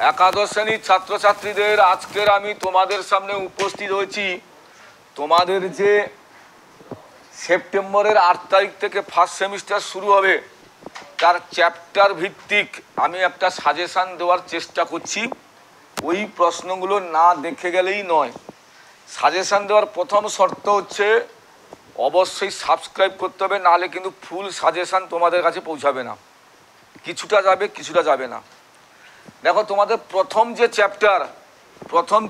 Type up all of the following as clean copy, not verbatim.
একাদশ শ্রেণীর ছাত্রছাত্রীদের আজকের আমি তোমাদের সামনে উপস্থিত হয়েছি। তোমাদের যে সেপ্টেম্বরের 8 তারিখ থেকে ফার্স্ট সেমিস্টার শুরু হবে তার চ্যাপ্টার ভিত্তিক আমি একটা সাজেশান দেওয়ার চেষ্টা করছি। ওই প্রশ্নগুলো না দেখে গেলেই নয়। সাজেশান দেওয়ার প্রথম শর্ত হচ্ছে অবশ্যই সাবস্ক্রাইব করতে হবে, নাহলে কিন্তু ফুল সাজেশান তোমাদের কাছে পৌঁছাবে না। কিছুটা যাবে, কিছুটা যাবে না। দেখো, তোমাদের প্রথম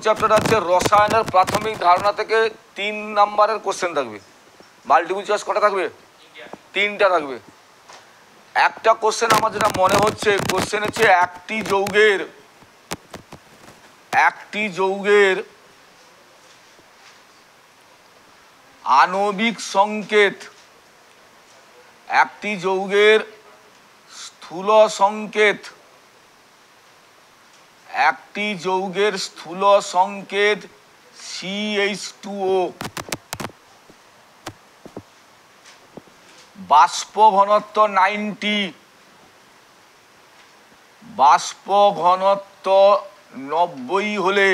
চ্যাপ্টার হচ্ছে রসায়নের প্রাথমিক ধারণা থেকে 3 নাম্বারের কোশ্চেন থাকবে। মাল্টিপল চয়েস কটা থাকবে? 3টা থাকবে। একটা কোশ্চেন আমার যেটা মনে হচ্ছে, কোশ্চেন হচ্ছে একটি যৌগের আণবিক সংকেত, একটি যৌগের স্থূল সংকেত, একটি যৌগের স্থূল সংকেত CH2O বাষ্প ঘনত্ব 90, বাষ্প ঘনত্ব 90 হলে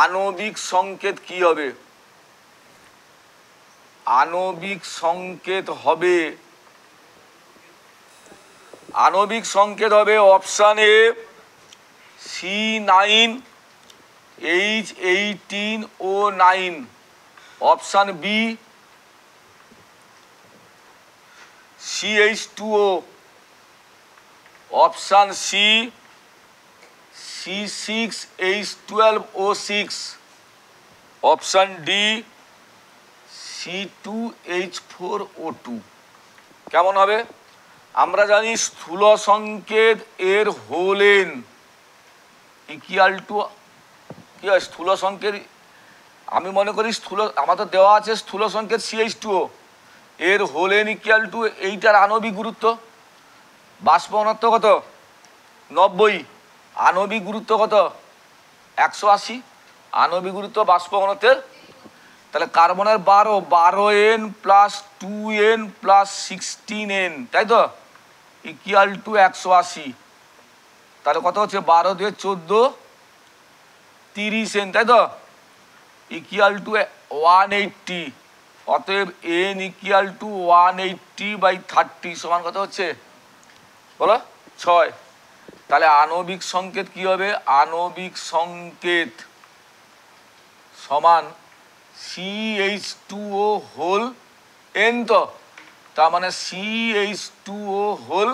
আণবিক সংকেত কি হবে? আণবিক সংকেত হবে option A C9H18O9, option B CH2O, option C C6H12O6, option D C2H4O2। কেমন হবে? আমরা জানি স্থূল সংকেত এর হোল এন ইকুয়াল টু কি হয়? স্থূল সংকেত আমি মনে করি আমাদের দেওয়া আছে স্থূল সংকেত CH2O, এর হোল এন ইকুয়াল টু এইটার আণবিক গুরুত্ব। বাষ্প ঘনত্ব কত? 90। আণবিক গুরুত্ব কত? 180। আণবিক গুরুত্ব বাষ্প ঘনত্বের। তাহলে কার্বনের 12N plus 2N plus 16N, তাই তো, ইকুয়াল টু 180। তাহলে কত হচ্ছে? 12 দিয়ে 14, 30N, তাই তো, ইকুয়াল টু 180। অতএব N ইকুয়াল টু 180/30 সমান কত হচ্ছে বলো? 6। তাহলে আণবিক সংকেত কি হবে? আণবিক সংকেত সমান CH2O হোল N, তো তার মানে CH2O হোল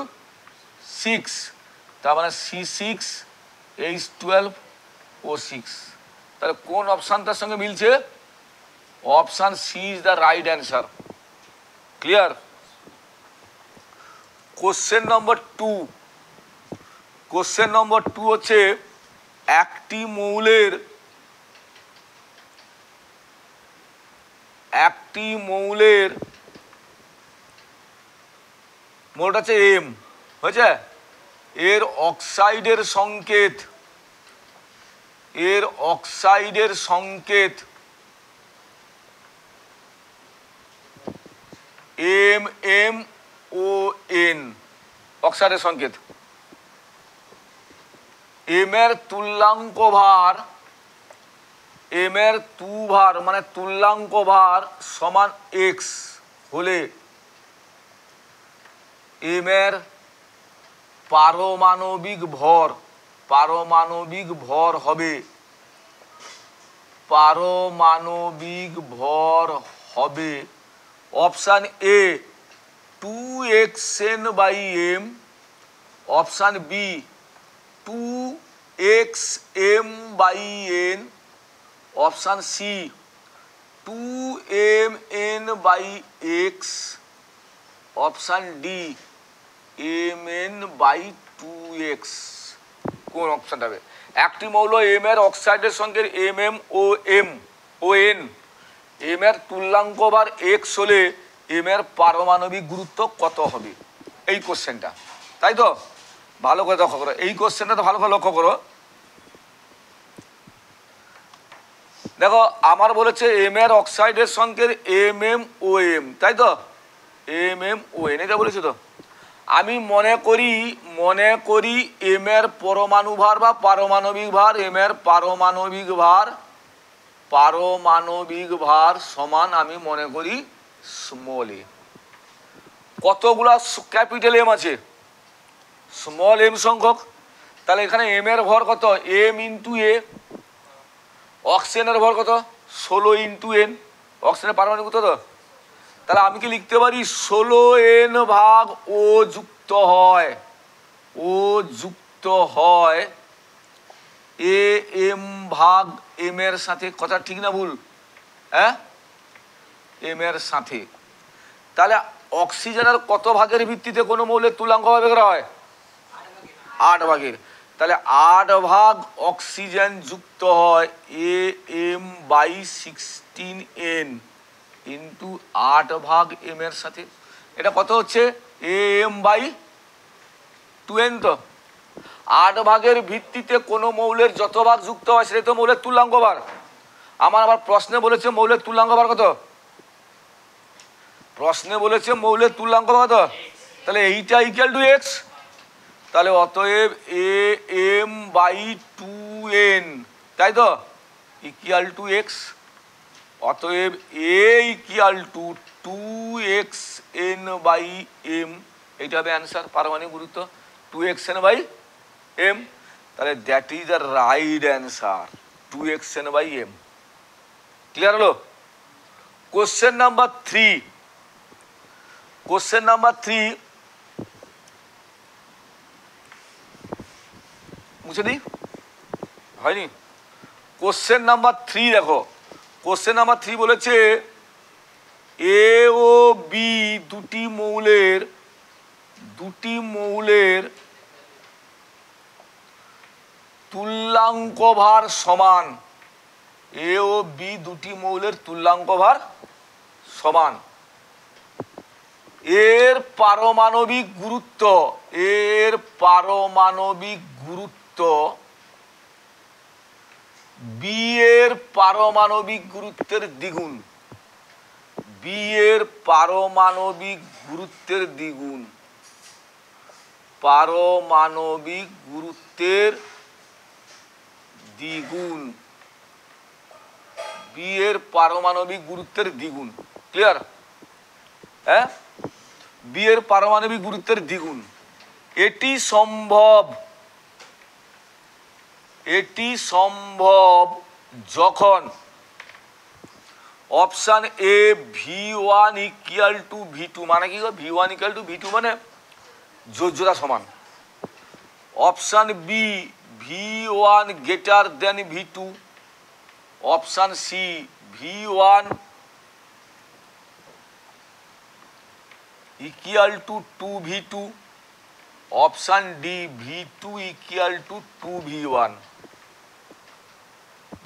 6, তার মানে C6H12O6। তাহলে কোন অপশানটার সঙ্গে মিলছে? Option C is the right answer. Clear? Question number 2 হচ্ছে একটি মৌলের মোট আছে M, হয়েছে, এর অক্সাইডের সংকেত MMON, অক্সাইডের সংকেত। M এর তুল্যাঙ্ক ভার মানে তুল্যাঙ্ক ভার সমান X হলে M এর পারমাণবিক ভর হবে option A 2xN/m, option B 2xm/n, option C 2mn/x, option D mn/2x। কোন অপশানটা হবে? একটি মৌল M এর অক্সাইডের সঙ্গে MMON, M এর তুল্যাঙ্ক ভার X হলে M এর পারমাণবিক গুরুত্ব কত হবে? এই কোশ্চেনটা, তাই তো, ভালো করে লক্ষ্য করো এই কোশ্চেনটা, তো ভালো করে লক্ষ্য করো। দেখো, আমার বলেছে M এর অক্সাইডের সঙ্গে MMOM, তাই তো, MMON এটা বলেছে তো। আমি মনে করি এম এর পরমাণু ভার বা পারমাণবিক ভার, এম এর পারমাণবিক ভার সমান আমি মনে করি স্মল এ। কতগুলা ক্যাপিটাল এম আছে? স্মল এম সংখ্যক। তাহলে এখানে এম এর ভর কত? এম ইন্টু এ। অক্সিজেনের ভর কত? 16 ইন্টু এন। অক্সিজেনের পারমাণবিক কত? তাহলে আমি কি লিখতে পারি 16n ভাগ ও যুক্ত হয় এ এম ভাগ এম এর সাথে। কথা ঠিক না ভুল? হ্যাঁ, এম এর সাথে। তাহলে অক্সিজেনের কত ভাগের ভিত্তিতে কোনো মৌলের তুল্যাঙ্ক ভাবে করা হয়? 8 ভাগের। তাহলে 8 ভাগ অক্সিজেন যুক্ত হয় এ এম বাই 16n ইন্টু 8 ভাগ এম এর সাথে। এটা কত হচ্ছে? A m by 2n। তো 8 ভাগের ভিত্তিতে কোনো মৌলের যত ভাগ যুক্ত হয় সেটা তো মৌলের তুল্যাঙ্ক ভার। আমার আবার প্রশ্নে বলেছে মৌলের তুল্যাঙ্ক ভার কত? প্রশ্নে বলেছে মৌলের তুল্যাঙ্ক ভার কত? তাহলে এইটা ইকুয়াল টু এক্স। তাহলে অতএব এ এম বাই 2n, তাই তো, ইকুয়াল টু এক্স। অতএব A equal to 2xn by এম। এইটা হবে অ্যান্সার, পারমাণবিক গুরুত্ব 2xn বাই এম। তাহলে that is the right answer, 2xn by এম। ক্লিয়ার হলো? Question number 3। কোশ্চেন নাম্বার 3 মুছে দিই, হয়নি? কোশ্চেন নাম্বার 3 দেখো। কোশ্চেন নাম্বার 3 বলেছে এ ও বি দুটি মৌলের তুল্যাঙ্ক ভার সমান। এ ও বি দুটি মৌলের তুল্যাঙ্ক ভার সমান। এর পারমাণবিক গুরুত্ব বি এর পারমাণবিক গুরুত্বের দ্বিগুণ। বি এর পারমাণবিক গুরুত্বের দ্বিগুণ। পারমাণবিক গুরুত্বের দ্বিগুণ। বি এর পারমাণবিক গুরুত্বের দ্বিগুণ। ক্লিয়ার? হ্যাঁ, বি এর পারমাণবিক গুরুত্বের দ্বিগুণ। এটি সম্ভব যখন option A V1 equal two V2, মানে কি? V1 ইকুয়াল টু V2 মানে যোজ্যতা সমান। Option B V1 greater than V2। Option C V1 equal to 2V2। Option D V2 equal to 2V1।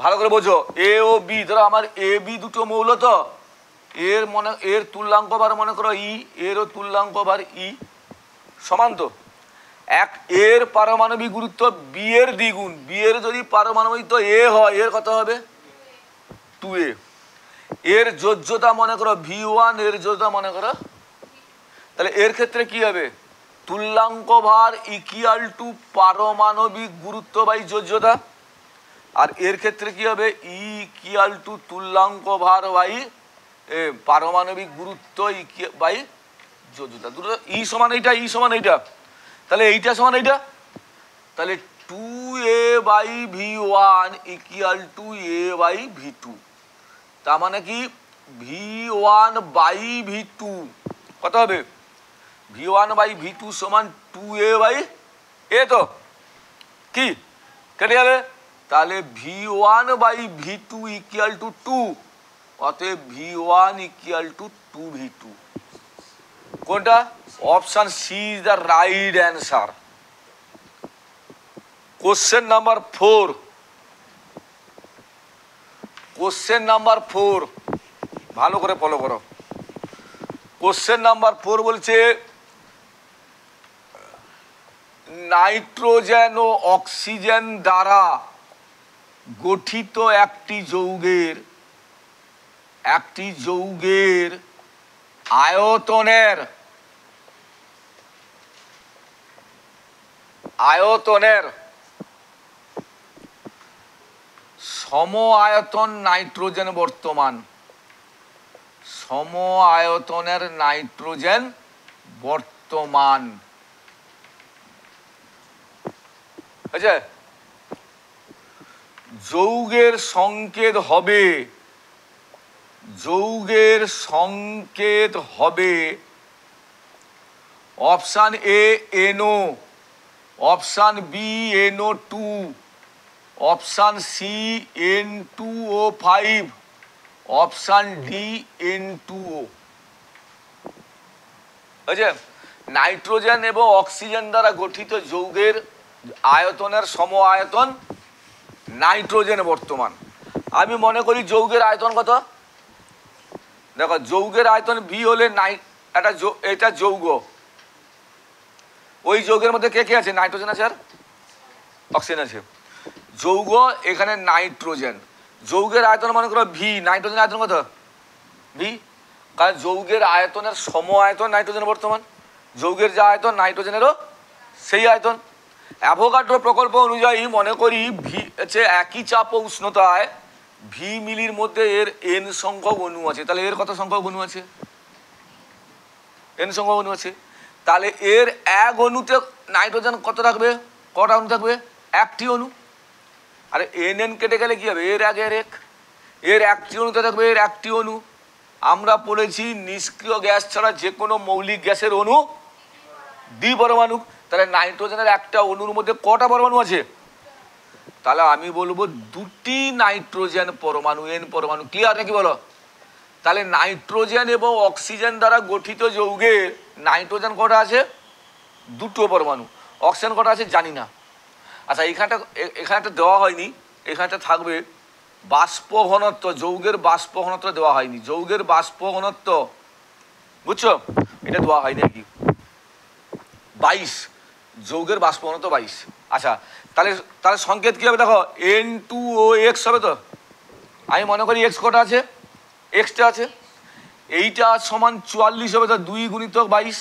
ভালো করে বোঝো, এ ও বি, ধরো আমার এ বি দুটো মৌল, তো এর তুল্যাঙ্ক ভার মনে করো ই, এরও তুল্যাঙ্ক ভার ই, সমান তো। এর পারমাণবিক গুরুত্ব বি এর দ্বিগুণ। বি এর যদি পারমাণবিক এ হয়, এর কত হবে? 2a। এর যোজ্যতা মনে করো V1, এর যোজ্যতা মনে করো। তাহলে এর ক্ষেত্রে কি হবে? তুল্যাঙ্ক ভার ইকুয়াল টু পারমাণবিক গুরুত্ব বাই যোজ্যতা। আর এর ক্ষেত্রে কি হবে? ই ইকুয়াল টু তুল্যাঙ্ক ভার বাই পারমাণবিক গুরুত্ব বাই যোজ্যতা। দুটো ই সমান এইটা, ই সমান এইটা, তাহলে এইটা সমান এইটা। তাহলে 2a by V1 equal to a by V2। তার মানে কি V1 বাই V2 কত হবে? V1 বাই V2 সমান 2a বাই এ। তো কি কেটে যাবে? তাহলে V1 by V2 equal two 2। অতএব V1 ইকুয়াল টু 2V2। কোনটা? Option C is the right answer. Question number 4। Question number 4 ভালো করে ফলো করো। কোশ্চেন নাম্বার 4 বলছে নাইট্রোজেন ও অক্সিজেন দ্বারা গঠিত একটি যৌগের আয়তনের আয়তনের সম আয়তন নাইট্রোজেন বর্তমান, সম আয়তনের নাইট্রোজেন বর্তমান, বুঝছে? যৌগের সংকেত হবে, যৌগের সংকেত হবে option A NO, option B NO2, option C N2O5, option D N2O। বুঝছে? নাইট্রোজেন এবং অক্সিজেন দ্বারা গঠিত যৌগের আয়তনের সম আয়তন নাইট্রোজেন বর্তমান। আমি মনে করি যৌগের আয়তন কত? দেখো, যৌগের আয়তন ভি হলে এটা যৌগ, ওই যৌগের মধ্যে কে কে আছে? নাইট্রোজেন আছে আর অক্সিজেন আছে। যৌগ এখানে নাইট্রোজেন, যৌগের আয়তন মনে করো ভি, নাইট্রোজেন আয়তন কত? ভি, কারণ যৌগের আয়তনের সম আয়তন নাইট্রোজেন বর্তমান, যৌগের যা আয়তন নাইট্রোজেনেরও সেই আয়তন। অ্যাভোগাড্রো প্রকল্প অনুযায়ী মনে করি ভি হচ্ছে একই চাপ ও উষ্ণতায় ভি মিলির মধ্যে এর N সংখ্যক অণু আছে, তাহলে এর কত সংখ্যক অণু আছে? N সংখ্যক অণু আছে। তাহলে এর এক অণুতে নাইট্রোজেন কত থাকবে? কটা অণু থাকবে? একটি অণু। আরে NN কেটে গেলে কি হবে? এর এক এর একটি অণুতে থাকবে এর একটি অণু। আমরা পড়েছি নিষ্ক্রিয় গ্যাস ছাড়া যে কোনো মৌলিক গ্যাসের অণু দ্বিপরমাণু। তাহলে নাইট্রোজেনের একটা অণুর মধ্যে কটা পরমাণু আছে? তাহলে আমি বলবো দুটি নাইট্রোজেন পরমাণু, N পরমাণু। ক্লিয়ার নাকি বলো? তাহলে নাইট্রোজেন এবং অক্সিজেন দ্বারা গঠিত যৌগের নাইট্রোজেন কটা আছে? দুটো পরমাণু। অক্সিজেন কটা আছে জানি না। আচ্ছা, এখানটা দেওয়া হয়নি, এখানটা থাকবে বাষ্প ঘনত্ব, যৌগের বাষ্প ঘনত্ব দেওয়া হয়নি। যৌগের বাষ্প ঘনত্ব বুঝছো, এটা দেওয়া হয়নি আর কি, 22, যৌগের বাষ্প ঘনত্ব 22। আচ্ছা, তাহলে সংকেত কি হবে? দেখো N2OX হবে তো। আমি মনে করি এক্স কটা আছে? এক্সটা আছে, এইটা সমান 44 হবে তো, 2 গুণিতক 22,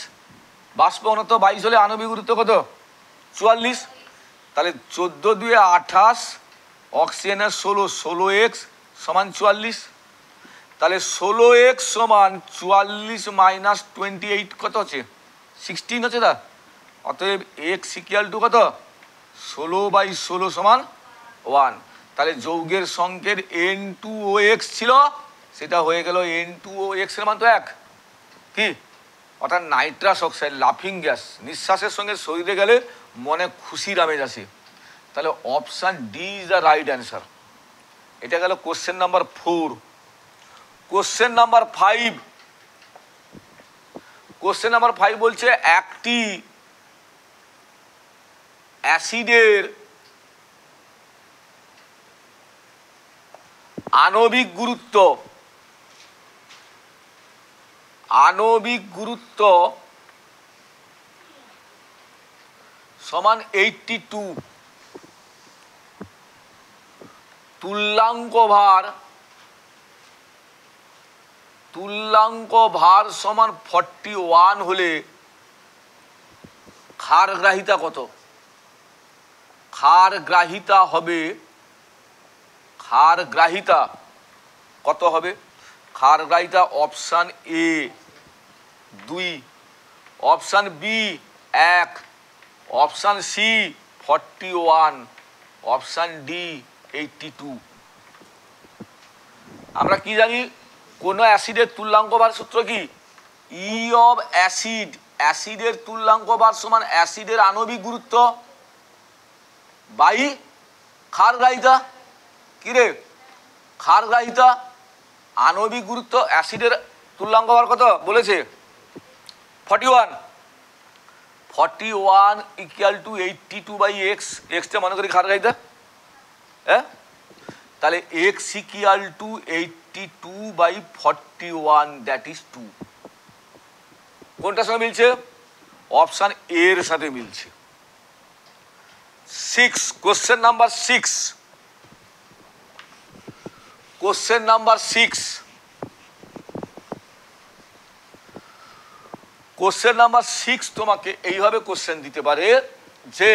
বাষ্প ঘনত্ব 22 হলে আণবিক গুরুত্ব কত? 44। তাহলে 14 2 28, অক্সিজেনের 16, 16x সমান 44। তাহলে 16x সমান 44 মাইনাস 28 কত হচ্ছে? 16 হচ্ছে। তা অতএব এক্স ইকুয়াল টু কত? 16/16 সমান 1। তাহলে যৌগের সংকেত N2OX ছিল, সেটা হয়ে গেল N2OX এর মান তো 1, কি? অর্থাৎ নাইট্রাস অক্সাইড, লাফিং গ্যাস, নিঃশ্বাসের সঙ্গে শরীরে গেলে মনে খুশির আমেজ আসে। তাহলে option D is the right answer. এটা গেল question number 4। Question number 5, question number 5 বলছে একটি অ্যাসিডের আণবিক গুরুত্ব, আণবিক গুরুত্ব সমান 82, তুল্যাঙ্ক ভার সমান 41 হলে ক্ষারগ্রাহিতা কত? ক্ষারগ্রাহিতা হবে, ক্ষারগ্রাহিতা কত হবে? ক্ষারগ্রাহিতা option A 2, option B 1, option C 41, option D 82। আমরা কি জানি? কোন অ্যাসিডের তুল্যাঙ্ক ভার সূত্র কি? ই অফ অ্যাসিড, অ্যাসিডের তুল্যাঙ্ক ভার সমান অ্যাসিডের আণবিক গুরুত্ব বাই ক্ষারগ্রাহিতা। কি রে? ক্ষারগ্রাহিতা, আণবিক গুরুত্ব, অ্যাসিডের তুল্যাঙ্ক ভার কত বলেছে? 41। 41 ইকুয়াল টু 82/x, এক্সটা মনে করি ক্ষারগ্রাহিতা। হ্যাঁ, তাহলে x equal to 82/41, that is 2। কোনটার সঙ্গে মিলছে? অপশান এর সাথে মিলছে। 6, question number 6, question number 6, question number 6 তোমাকে এইভাবে কোশ্চেন দিতে পারে যে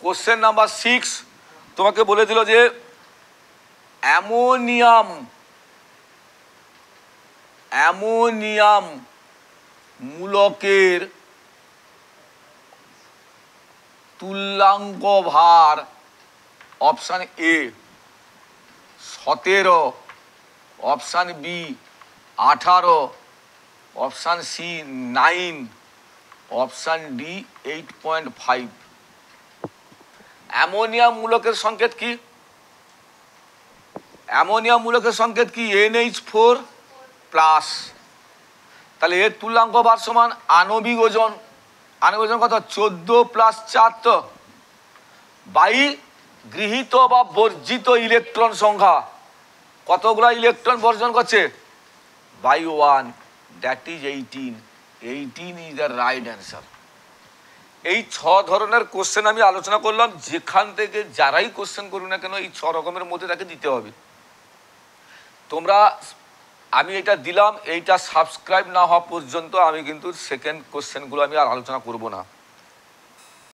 কোশ্চেন নাম্বার 6 তোমাকে বলে দিল যে অ্যামোনিয়াম মূলকের তুল্যাঙ্ক ভার option A 17, option B 18, option C 9, option D 8.5। Ammonium মূলকের সংকেত কি? অ্যামোনিয়াম মূলকের সংকেত কি? NH4 plus. তাহলে এর তুল্যাঙ্ক ভার সমান আণবিক ওজন। আণবিক ওজন কত? 14 প্লাস 4 তো বাই গৃহীত বা বর্জিত ইলেকট্রন সংখ্যা। কতগুলো ইলেকট্রন বর্জন করছে? By 1, that is 18। 18 is the right answer. এই 6 ধরনের কোশ্চেন আমি আলোচনা করলাম, যেখান থেকে যারাই কোশ্চেন করুন না কেন এই 6 রকমের মধ্যে তাকে দিতে হবে। তোমরা, আমি এটা দিলাম, এইটা সাবস্ক্রাইব না হওয়া পর্যন্ত আমি কিন্তু সেকেন্ড কোশ্চেনগুলো আমি আর আলোচনা করব না।